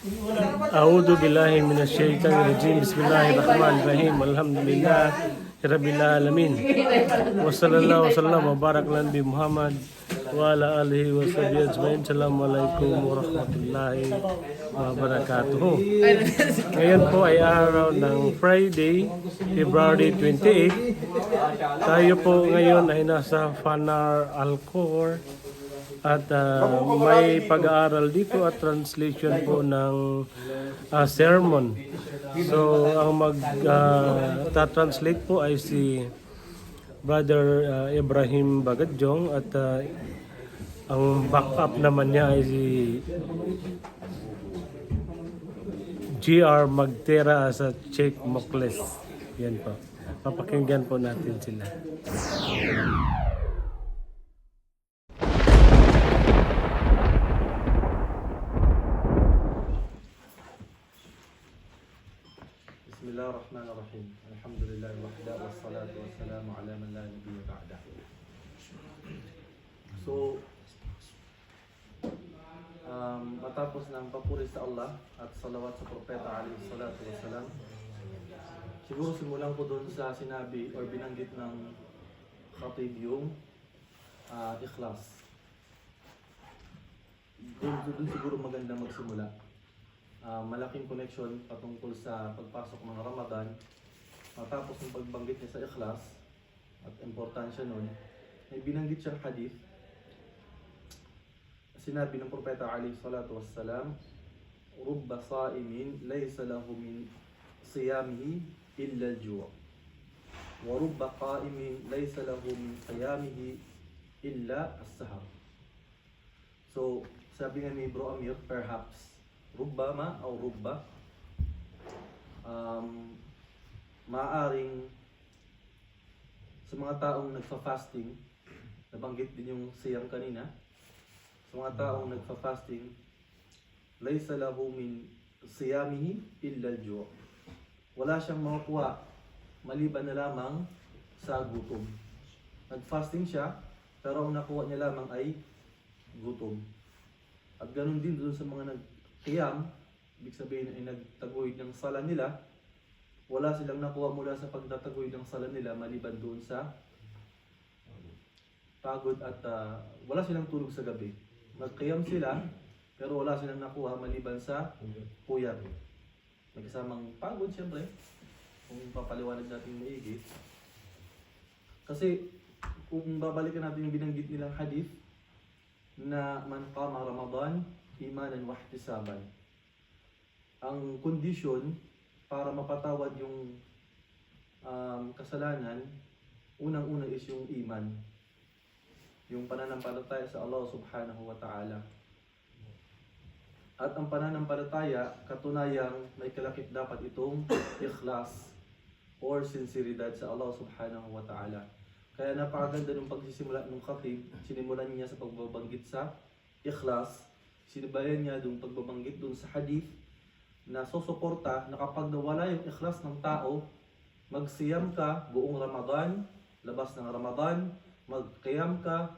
A'udzu billahi minasyaitonir rajim. Bismillahirrahmanirrahim. Alhamdulillah rabbil alamin. Wa sallallahu wasallam wa barak ala nabi Muhammad wa ala alihi wa sahbihi ajmain. Assalamualaikum warahmatullahi wabarakatuh. Ngayon po ay araw ng Friday, February 28. Tayo po ngayon ay nasa Fanar Alcor. At may pag-aaral dito at translation po ng sermon. So ang mag-translate po ay si Brother Ibrahim Bagadjong at ang backup naman niya ay si GR Magtera sa Cheikh Mokles. Yan po. Papakinggan po natin sila. Bismillahirrahmanirrahim. Alhamdulillah wahda wassalatu wassalamu ala man la nabiyya ba'da. So, matapos ng papuri sa Allah at salawat sa propeta alayhi salatu wassalam, siguro simulan ko doon sa sinabi or binanggit ng khatib yung ikhlas. Doon siguro magandang magsimula. Malaking connection patungkol sa pagpasok ng Ramadan. Matapos ng pagbanggit niya sa ikhlas at importansya nun, may binanggit siyang hadith. Sinabi ng propeta alayhi salatu wassalam, rubba sa'imin laysa lahu min siyamihi illa al-ju' wa rubba qa'imin laysa lahu min qiyamihi illa as-sahar. So, sabi nga ni Bro Amir, perhaps rubbama o rubba, maaaring sa mga taong nagfa-fasting, nabanggit din yung siyam kanina, sa mga taong nagfa-fasting, laysa lahu min siyamihi illa al-ju'. Wala siyang makukuha maliban na lamang sa gutom. Nag-fasting siya, pero ang nakuha niya lamang ay gutom. At ganun din doon sa mga qiyam, ibig sabihin ay nagtaguyod ng sala nila, wala silang nakuha mula sa pagtataguyod ng sala nila maliban doon sa pagod at wala silang tulog sa gabi. Nagqiyam sila, pero wala silang nakuha maliban sa puyat. May kasamang pagod siyempre, kung papaliwanag natin maigi. Kasi kung babalikan natin yung binanggit nilang hadith na man qama Ramadan imanan wa ihtisaban. Ang kondisyon para mapatawad yung kasalanan, unang-una is yung iman. Yung pananampalataya sa Allah subhanahu wa ta'ala. At ang pananampalataya, katunayang may kalakip dapat itong ikhlas or sinseridad sa Allah subhanahu wa ta'ala. Kaya napakaganda ng pagsisimula ng khatib, sinimulan niya sa pagbabanggit sa ikhlas. Sinibayan niya doon pagbabanggit doon sa hadith na susuporta na kapag nawala yung ikhlas ng tao, magsiyam ka buong Ramadan, labas ng Ramadan, magqiyam ka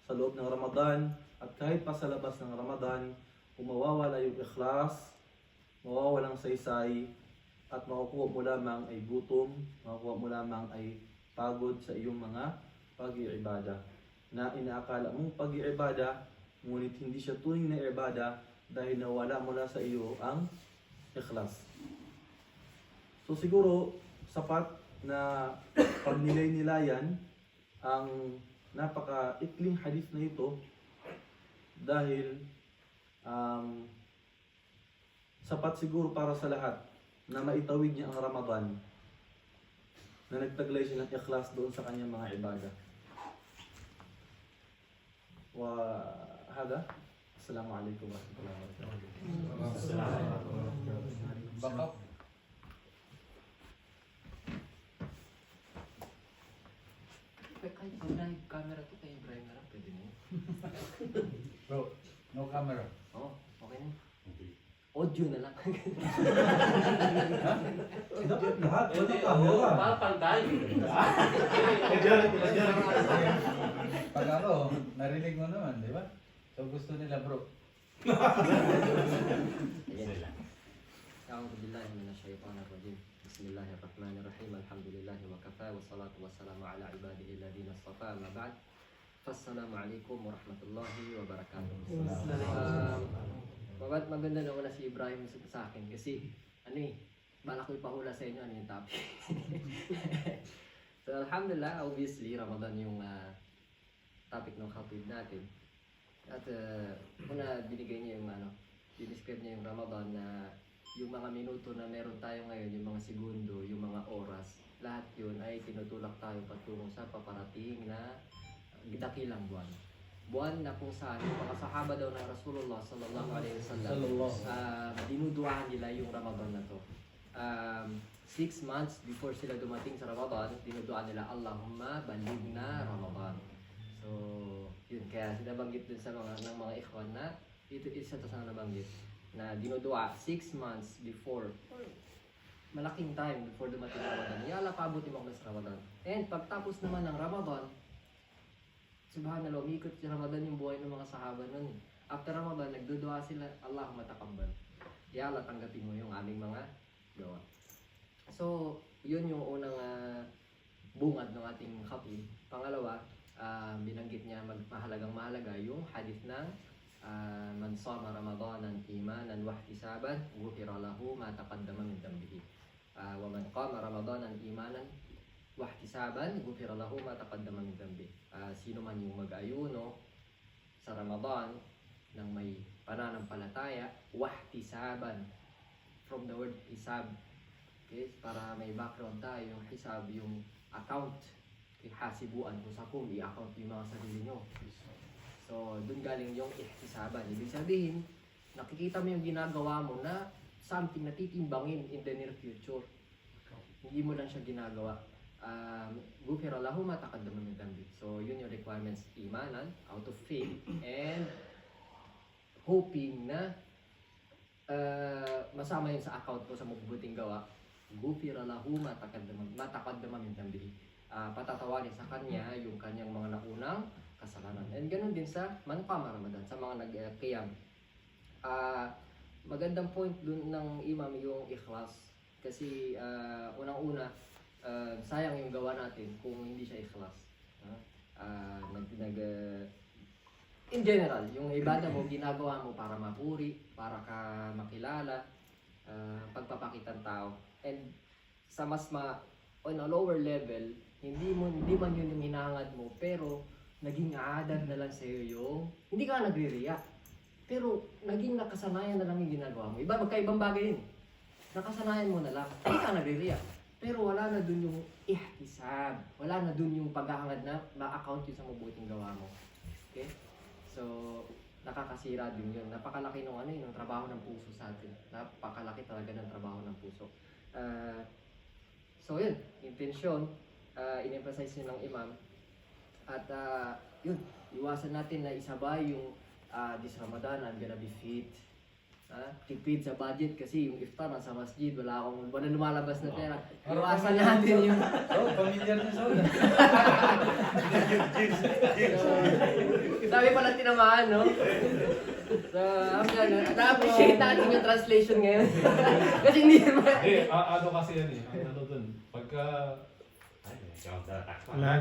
sa loob ng Ramadan, at kahit pa sa labas ng Ramadan, kung mawawala yung ikhlas, mawawalang saysay, at makukuha mo lamang ay gutom, makukuha mo lamang ay pagod sa iyong mga pag-iibada. Na inaakala mong pag-iibada, ngunit hindi siya tunay na ibada dahil nawala mula sa iyo ang ikhlas. So siguro sapat na pagnilay-nilayan ang napaka-ikling hadith na ito dahil sapat siguro para sa lahat na maitawid niya ang Ramadan, na nagtaglay siya ng ikhlas doon sa kanyang mga ibada. Hada, assalamualaikum warahmatullahi wabarakatuh. Backup. Kahit pag camera to kayo, Brian, na lang, pwede mo. Bro, no camera. Oo, okay na. Audio na lang. Dapat lahat, Hindi, oo, papantay. Pag narinig mo naman, di ba? So gusto nila bro. Ayan. وكفى والصلاة والسلام على عباده الذين اصطفى ما بعد فالسلام عليكم ورحمة الله وبركاته. Maganda na una si Ibrahim sa akin kasi balak ko ipahula sa inyo ano yung topic. So alhamdulillah, obviously Ramadan yung topic ng khatib natin. At una binigay niya yung dinescribe niya yung Ramadan na yung mga minuto na meron tayo ngayon, yung mga segundo, yung mga oras, lahat yun ay tinutulak tayo patungo sa paparating na dakilang buwan. Buwan na kung saan yung mga sahaba daw ng Rasulullah sallallahu alaihi wasallam dinuduaan nila yung Ramadan na to. 6 months before sila dumating sa Ramadan, dinuduaan nila Allahumma balighna Ramadan. So, yun kaya sinabanggit dun sa mga ikhwan na isa to sa nabanggit na dinudua 6 months before, malaking time before dumating ang Ramadan. Yala pabuti mo sa Ramadan. And pagtapos naman ng Ramadan, subhanallah, umikot si Ramadan yung buhay ng mga sahaba nun. After Ramadan, nagdudua sila, Allahumma taqabbal. Yala, tanggapin mo yung aming mga gawa. So, yun yung unang bungad ng ating khatib. Pangalawa, binanggit niya mahalaga yung hadith ng man sama Ramadanan imanan wa ihtisaban ghufira lahu ma taqaddama min dhanbihi. Wa man qama Ramadanan imanan wa ihtisaban ghufira lahu ma taqaddama min dhanbihi. Sino man yung mag-ayuno sa Ramadan nang may pananampalataya, wa ihtisaban from the word hisab. Okay, para may background tayo, yung hisab yung account, hasibuan kung sa kung i-account yung mga sarili nyo. So, dun galing yung ihtisaban. Ibig sabihin, nakikita mo yung ginagawa mo na something na titimbangin in the near future. Hindi mo lang siya ginagawa. Ghufira lahu ma taqaddama min dhanbi. So, yun yung requirements, imanan, out of faith, and hoping na masama yun sa account mo sa mabubuting gawa. Ghufira lahu ma taqaddama min dhanbi. Patatawarin sa kanya yung kanyang mga naunang kasalanan. And ganun din sa man qama Ramadan, sa mga nag-qiyam. Magandang point dun ng imam yung ikhlas. Kasi unang-una, sayang yung gawa natin kung hindi siya ikhlas. In general, yung ibada mo, ginagawa mo para mapuri, para ka makilala, pagpapakitang tao. And sa on a lower level, hindi man yun yung hinangad mo, pero naging aadad na lang sa'yo yung, hindi ka nagre-react, pero naging nakasanayan na lang yung ginagawa mo. Magkaibang bagay yun. Nakasanayan mo na lang, hindi ka nagre-react, pero wala na dun yung ihtisab, wala na dun yung paghahangad na ma-account yun sa mabuting gawa mo. Okay? So, nakakasira din yun. Napakalaki ng trabaho ng puso sa atin. Napakalaki talaga ng trabaho ng puso. So yun, intensyon, in-emphasize nyo ng imam. At yun, iwasan natin na isabay yung this Ramadan, I'm gonna be fit. Tipid sa budget kasi yung iftar nasa masjid, wala lumalabas na pera. Iwasan natin yung... Familiar na soda. Dami pala tinamaan, no? So, na-appreciate natin yung translation ngayon. Kasi hindi naman... ano kasi yan ano dun, pagka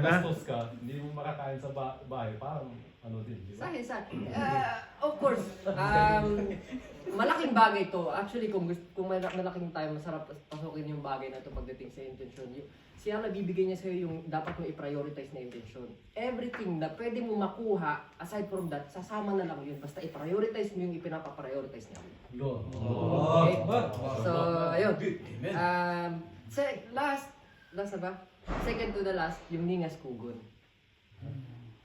gastos ka, hindi mo makakain sa bahay, parang ano din, di ba? Sa of course, malaking bagay to. Actually, kung may malaking time, masarap pasukin yung bagay na to pagdating sa intention. Si Allah bibigay niya sa'yo yung dapat mo i-prioritize na intention. Everything na pwede mo makuha, aside from that, sasama na lang yun. Basta i-prioritize mo yung ipinapa-prioritize niya. Okay? So, ayun. Last na ba? Second to the last, yung ningas kugon.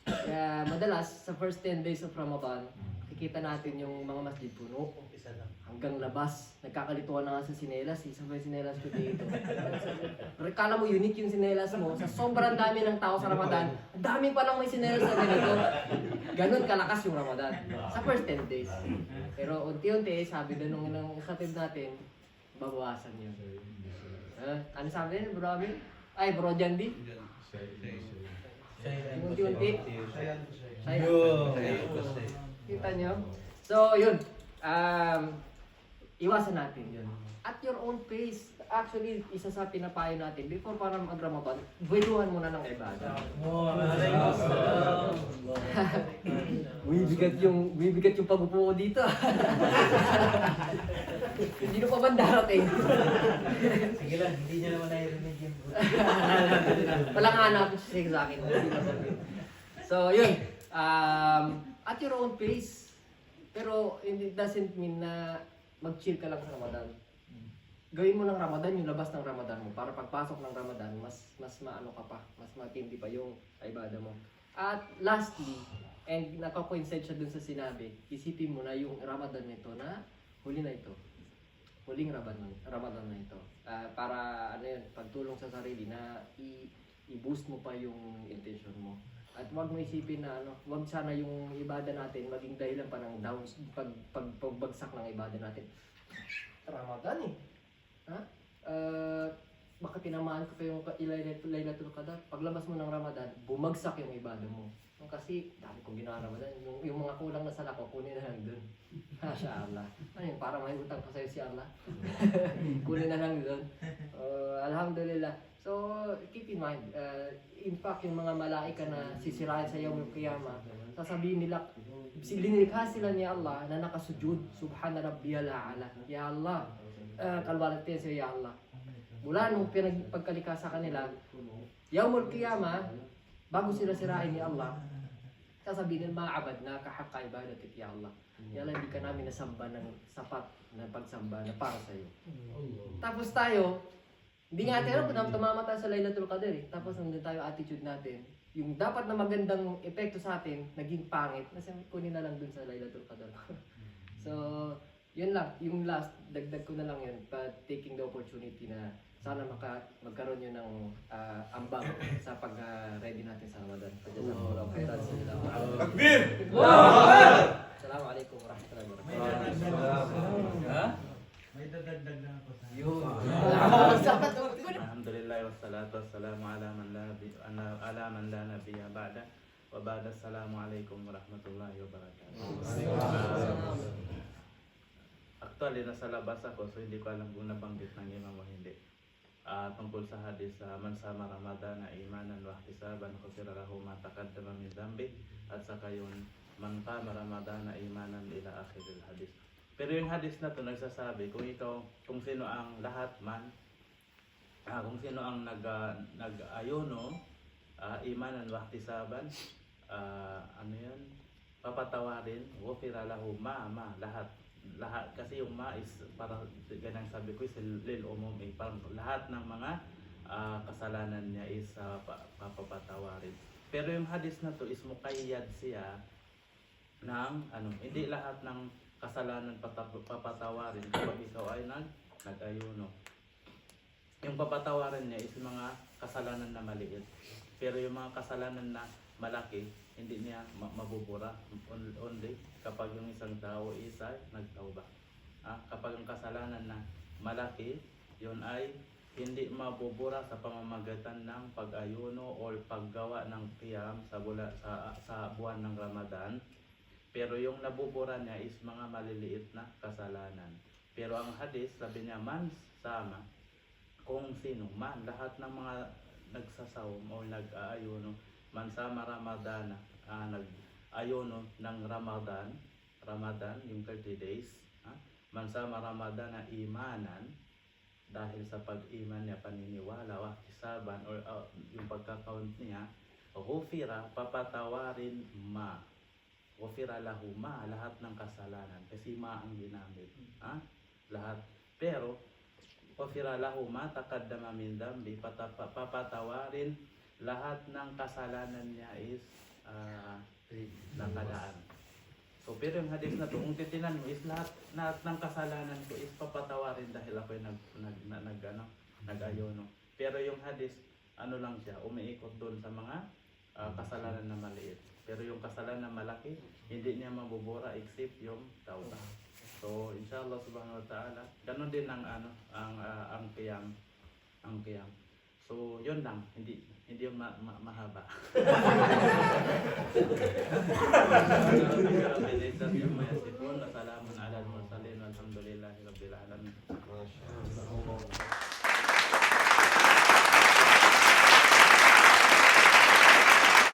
Kaya madalas, sa first 10 days of Ramadan, nakikita natin yung mga masjid puno. Hanggang labas. Nagkakalituan na nga sa sinelas. Isa ba yung sinelas ko dito? Pero kala mo unique yung sinelas mo. Sa sobrang dami ng tao sa Ramadan, ang dami pa lang may sinelas na ganito. Ganun kalakas yung Ramadan. Sa first 10 days. Pero unti-unti, sabi na nung khatib natin, babawasan yun. Ano sabi niya, bro Amin? Ay, bro Jandi? Unti-unti. Kita nyo? So, yun. iwasan natin yun. At your own pace. Actually, isa sa pinapayo natin, before para mag-Ramadan, buwiluhan muna ng ibadah. Bibigat yung pag-upo ko dito. Hindi na pa ba darating? Sige lang, hindi niya naman narinig yun. Walang hanap sa akin. So, yun. At your own pace. Pero it doesn't mean na mag-chill ka lang sa Ramadan. Gawin mo ng Ramadan yung labas ng Ramadan mo para pagpasok ng Ramadan, mas maano ka pa, mas matindi pa yung ibadah mo. At lastly, and nakakoincide siya dun sa sinabi, isipin mo na yung Ramadan nito na huli na ito. Huling Ramadan na ito. Para ano yun, pagtulong sa sarili na i-boost mo pa yung intention mo. At wag mo isipin na ano, wag sana yung ibadah natin maging dahilan pa ng downs, pagbagsak ng ibadah natin. Ramadan eh. Ha? Baka tinamaan ko pa yung Laylatul Qadar. Paglabas mo ng Ramadan, bumagsak yung ibadah mo. Kasi dami kong ginawa Ramadan. Yung mga kulang na sala ko, kunin na lang dun. Masya Allah. Ano yun, para may utang pa sa'yo si Allah. Kunin na lang dun. Alhamdulillah. So, keep in mind, in fact, yung mga malaika na sisirain sa Yawmul Qiyamah, sasabihin nila, linirikha sila ni Allah na nakasujud, Subhana Rabbiyal A'la. Ya Allah, kalwalat din sa'yo, Ya Allah. Mula nung pagkalika sa kanila, Yawmul Qiyamah, bago sila sirain ni Allah, sasabihin nila, ma'abad na kahaka ibadatik, Ya Allah. Ya Allah, hindi ka namin nasamba ng sapat na pagsamba na para sa'yo. Tapos tayo, hindi nga natin alam kung tumama tayo sa Laylatul Qadr eh. Tapos nandun tayo attitude natin. Yung dapat na magandang epekto sa atin, naging pangit. Kasi kunin na lang dun sa Laylatul Qadr. So, yun lang. Yung last, dagdag ko na lang yun. But taking the opportunity na sana magkaroon yun ng ambag sa pag-ready natin sa Ramadan. Jazakumullahu khairan. Takbir! Assalamualaikum warahmatullahi wabarakatuh. May dadagdag na ako sa Alhamdulillah wassalatu wassalamu ala man la nabiyya ba'da wa ba'da. Assalamualaikum warahmatullahi wabarakatuh. Actually nasa labas ako so hindi ko alam kung nabanggit ng imam o hindi. Tungkol sa hadis man sama Ramadan na imanan wa ihtisaban ghufira lahu ma taqaddama min dhanbi, at saka yun man qama Ramadan na imanan ila akhiril hadis. Pero yung hadis na to nagsasabi kung sino ang lahat man, kung sino ang nag-ayuno, imanan wa ihtisaban, ano yun, papatawarin, ghufira lahu lahat kasi yung ma is parang ganang sabi ko is lil umum eh, parang lahat ng mga kasalanan niya is papatawarin. Pero yung hadis na to is muqayyad siya ng hindi lahat ng kasalanan papatawarin kapag ikaw ay nag-ayuno. Yung papatawarin niya is mga kasalanan na maliit. Pero yung mga kasalanan na malaki, hindi niya mabubura. Only kapag yung isang tao is ay nagtauba. Kapag yung kasalanan na malaki, yun ay hindi mabubura sa pamamagitan ng pag-ayuno o paggawa ng qiyam sa buwan ng Ramadan. Pero yung nabubura niya is mga maliliit na kasalanan. Pero ang hadis, sabi niya, man sama, kung sino man, lahat ng mga nagsasawm o nag-aayuno, man sama Ramadan, nag-ayuno ng Ramadan, yung 30 days, man sama Ramadan na imanan, dahil sa pag-iman niya, paniniwala, ihtisaban, or yung pagka-count niya, ghufira, papatawarin ghufira lahu lahat ng kasalanan. Kasi ang ginamit. Lahat. Pero, ghufira lahu taqaddama min dhanbi, papatawarin lahat ng kasalanan niya is nakadaan. So, pero yung hadith na to, kung titinan mo is lahat ng kasalanan ko is papatawarin dahil ako'y nag-ayono. Pero yung hadith, lang siya, umiikot doon sa mga kasalanan na maliit. Pero yung kasalanan na malaki, hindi niya mabubura except yung tauba. So, inshallah subhanahu wa ta'ala, ganun din ang qiyam. So, So, yun lang. Hindi yung mahaba. Salamun ala al-mursalin walhamdulillahi rabbil alamin.